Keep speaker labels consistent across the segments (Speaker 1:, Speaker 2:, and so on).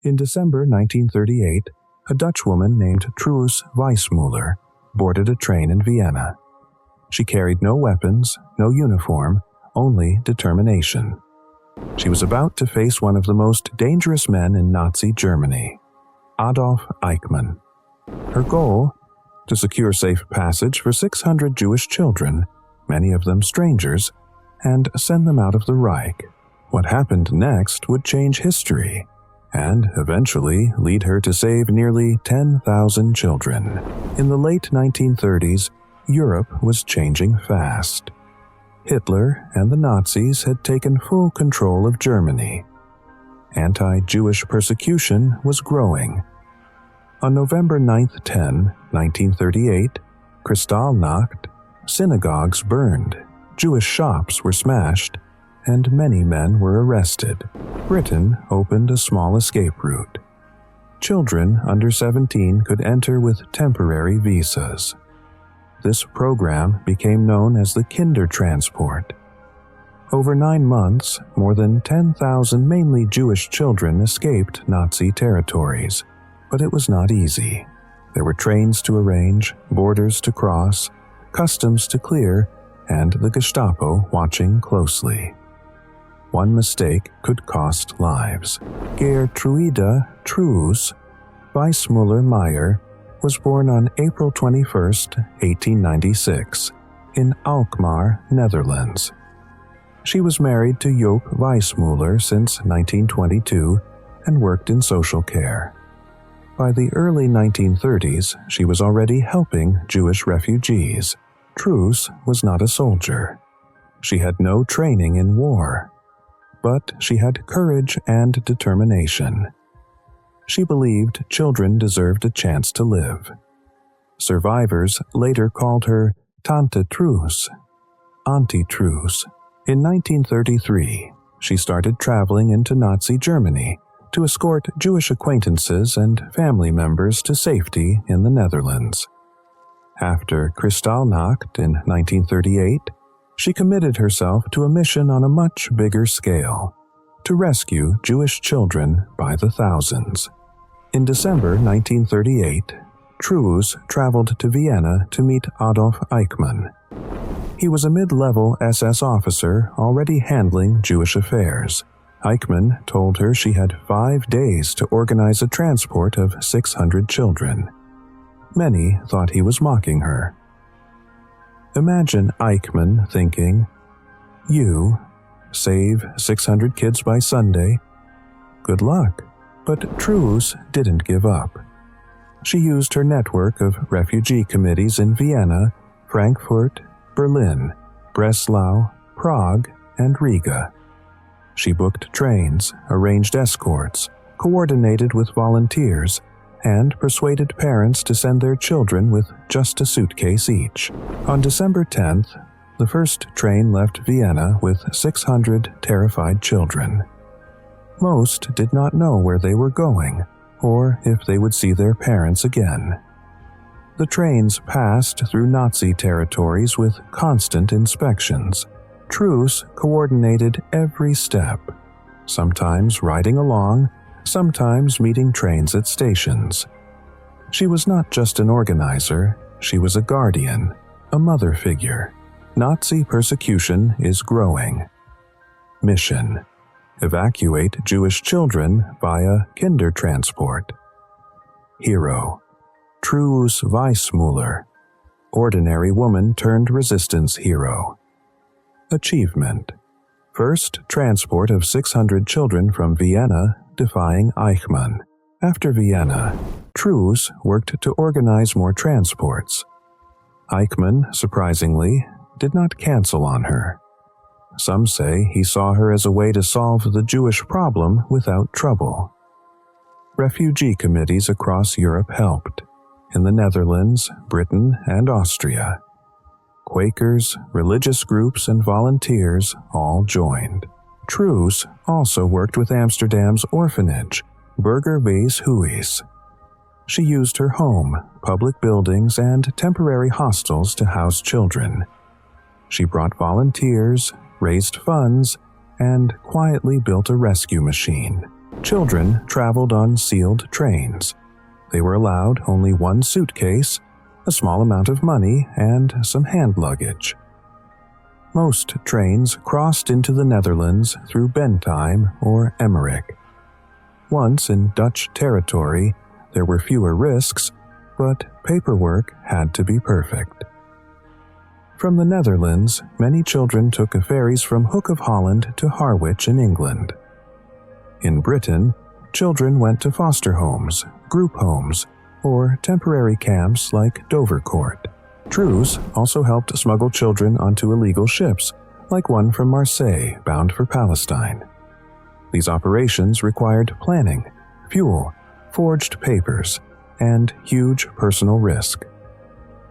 Speaker 1: In December 1938, a Dutch woman named Truus Wijsmuller boarded a train in Vienna. She carried no weapons, no uniform, only determination. She was about to face one of the most dangerous men in Nazi Germany, Adolf Eichmann. Her goal? To secure safe passage for 600 Jewish children, many of them strangers, and send them out of the Reich. What happened next would change history, and eventually lead her to save nearly 10,000 children. In the late 1930s, Europe was changing fast. Hitler and the Nazis had taken full control of Germany. Anti-Jewish persecution was growing. On November 9–10, 1938, Kristallnacht, synagogues burned, Jewish shops were smashed, and many men were arrested. Britain opened a small escape route. Children under 17 could enter with temporary visas. This program became known as the Kindertransport. Over 9 months, more than 10,000 mainly Jewish children escaped Nazi territories. But it was not easy. There were trains to arrange, borders to cross, customs to clear, and the Gestapo watching closely. One mistake could cost lives. Gertrude Truus Wijsmuller Meyer was born on April 21, 1896, in Alkmaar, Netherlands. She was married to Joop Wijsmuller since 1922 and worked in social care. By the early 1930s, she was already helping Jewish refugees. Truus was not a soldier. She had no training in war, but she had courage and determination. She believed children deserved a chance to live. Survivors later called her Tante Truus, Auntie Truus. In 1933, she started traveling into Nazi Germany to escort Jewish acquaintances and family members to safety in the Netherlands. After Kristallnacht in 1938, she committed herself to a mission on a much bigger scale, to rescue Jewish children by the thousands. In December 1938, Truus traveled to Vienna to meet Adolf Eichmann. He was a mid-level SS officer already handling Jewish affairs. Eichmann told her she had 5 days to organize a transport of 600 children. Many thought he was mocking her. Imagine Eichmann thinking, "You save 600 kids by Sunday? Good luck." But Truus didn't give up. She used her network of refugee committees in Vienna, Frankfurt, Berlin, Breslau, Prague, and Riga. She booked trains, arranged escorts, coordinated with volunteers, and persuaded parents to send their children with just a suitcase each. On December 10th, the first train left Vienna with 600 terrified children. Most did not know where they were going, or if they would see their parents again. The trains passed through Nazi territories with constant inspections. Truus coordinated every step, sometimes riding along, sometimes meeting trains at stations. She was not just an organizer, she was a guardian, a mother figure. Nazi persecution is growing. Mission: evacuate Jewish children via Kindertransport. Hero: Truus Wijsmuller, ordinary woman turned resistance hero. Achievement: first transport of 600 children from Vienna defying Eichmann. After Vienna, Truus worked to organize more transports. Eichmann, surprisingly, did not cancel on her. Some say he saw her as a way to solve the Jewish problem without trouble. Refugee committees across Europe helped, in the Netherlands, Britain, and Austria. Quakers, religious groups, and volunteers all joined. Truus also worked with Amsterdam's orphanage, Burgerwees Huis. She used her home, public buildings, and temporary hostels to house children. She brought volunteers, raised funds, and quietly built a rescue machine. Children traveled on sealed trains. They were allowed only one suitcase, a small amount of money, and some hand luggage. Most trains crossed into the Netherlands through Bentheim or Emmerich. Once in Dutch territory, there were fewer risks, but paperwork had to be perfect. From the Netherlands, many children took ferries from Hook of Holland to Harwich in England. In Britain, children went to foster homes, group homes, or temporary camps like Dovercourt. Truus also helped smuggle children onto illegal ships, like one from Marseille bound for Palestine. These operations required planning, fuel, forged papers, and huge personal risk.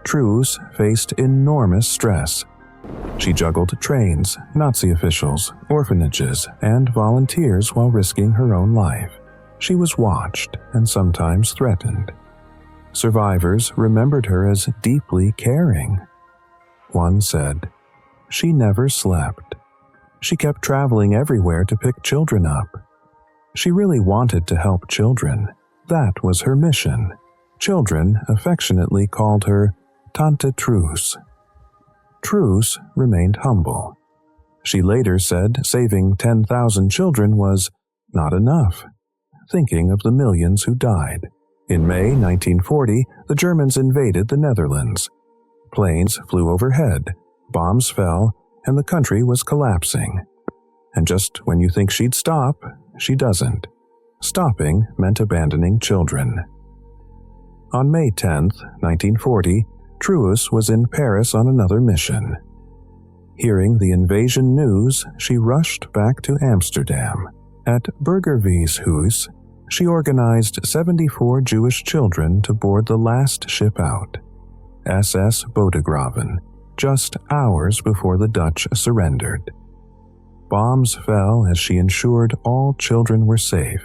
Speaker 1: Truus faced enormous stress. She juggled trains, Nazi officials, orphanages, and volunteers while risking her own life. She was watched and sometimes threatened. Survivors remembered her as deeply caring. One said, "She never slept. She kept traveling everywhere to pick children up. She really wanted to help children. That was her mission." Children affectionately called her Tante Truus. Truus remained humble. She later said saving 10,000 children was not enough, thinking of the millions who died. In May 1940, the Germans invaded the Netherlands. Planes flew overhead, bombs fell, and the country was collapsing. And just when you think she'd stop, she doesn't. Stopping meant abandoning children. On May 10, 1940, Truus was in Paris on another mission. Hearing the invasion news, she rushed back to Amsterdam. At Burgerweeshuis, she organized 74 Jewish children to board the last ship out, SS Bodegraven, just hours before the Dutch surrendered. Bombs fell as she ensured all children were safe.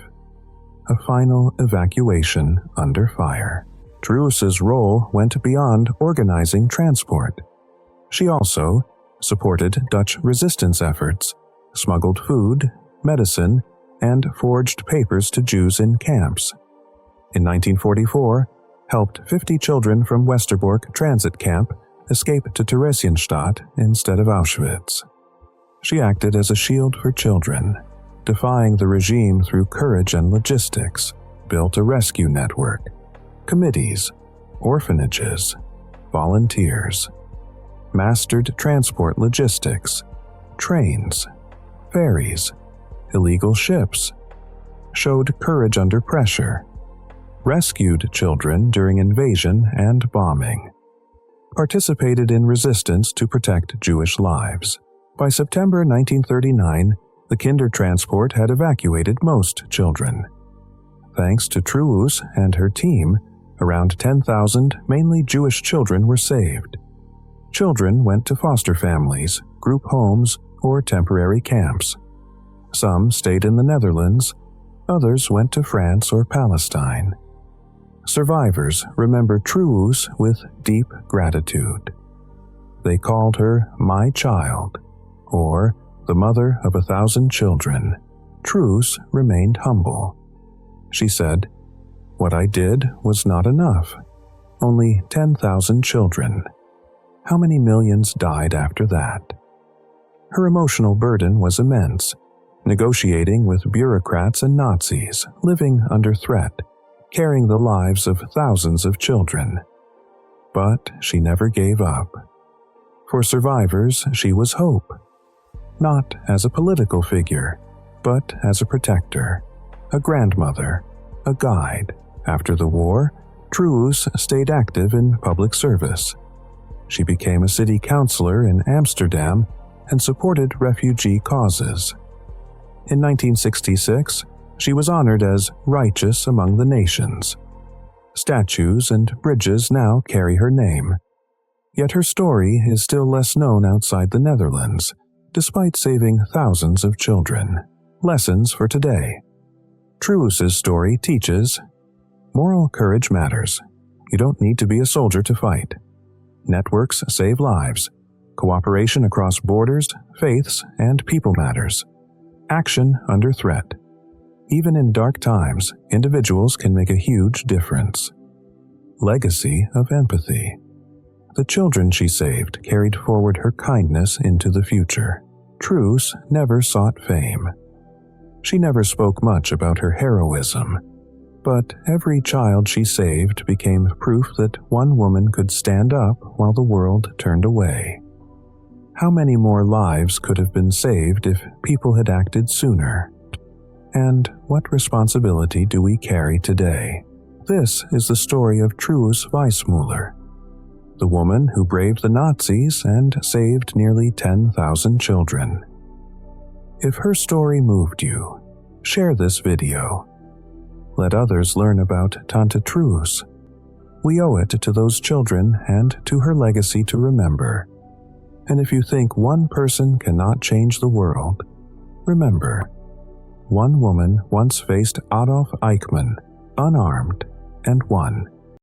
Speaker 1: A final evacuation under fire. Truus's role went beyond organizing transport. She also supported Dutch resistance efforts, smuggled food, medicine, and forged papers to Jews in camps. In 1944, helped 50 children from Westerbork transit camp escape to Theresienstadt instead of Auschwitz. She acted as a shield for children, defying the regime through courage and logistics, built a rescue network, committees, orphanages, volunteers, mastered transport logistics, trains, ferries, illegal ships, showed courage under pressure, rescued children during invasion and bombing, participated in resistance to protect Jewish lives. By September 1939, the Kindertransport had evacuated most children. Thanks to Truus and her team, around 10,000 mainly Jewish children were saved. Children went to foster families, group homes, or temporary camps. Some stayed in the Netherlands, others went to France or Palestine. Survivors remember Truus with deep gratitude. They called her "my child," or the mother of 1,000 children. Truus remained humble. She said, "What I did was not enough. Only 10,000 children. How many millions died after that?" Her emotional burden was immense, negotiating with bureaucrats and Nazis, living under threat, carrying the lives of thousands of children. But she never gave up. For survivors, she was hope. Not as a political figure, but as a protector, a grandmother, a guide. After the war, Truus stayed active in public service. She became a city councillor in Amsterdam and supported refugee causes. In 1966, she was honored as Righteous Among the Nations. Statues and bridges now carry her name. Yet her story is still less known outside the Netherlands, despite saving thousands of children. Lessons for today. Truus's story teaches: moral courage matters. You don't need to be a soldier to fight. Networks save lives. Cooperation across borders, faiths, and people matters. Action under threat. Even in dark times, individuals can make a huge difference. Legacy of empathy. The children she saved carried forward her kindness into the future. Truus never sought fame. She never spoke much about her heroism, but every child she saved became proof that one woman could stand up while the world turned away. How many more lives could have been saved if people had acted sooner? And what responsibility do we carry today? This is the story of Truus Wijsmuller, the woman who braved the Nazis and saved nearly 10,000 children. If her story moved you, share this video. Let others learn about Tante Truus. We owe it to those children and to her legacy to remember. And if you think one person cannot change the world, remember, one woman once faced Adolf Eichmann, unarmed, and won.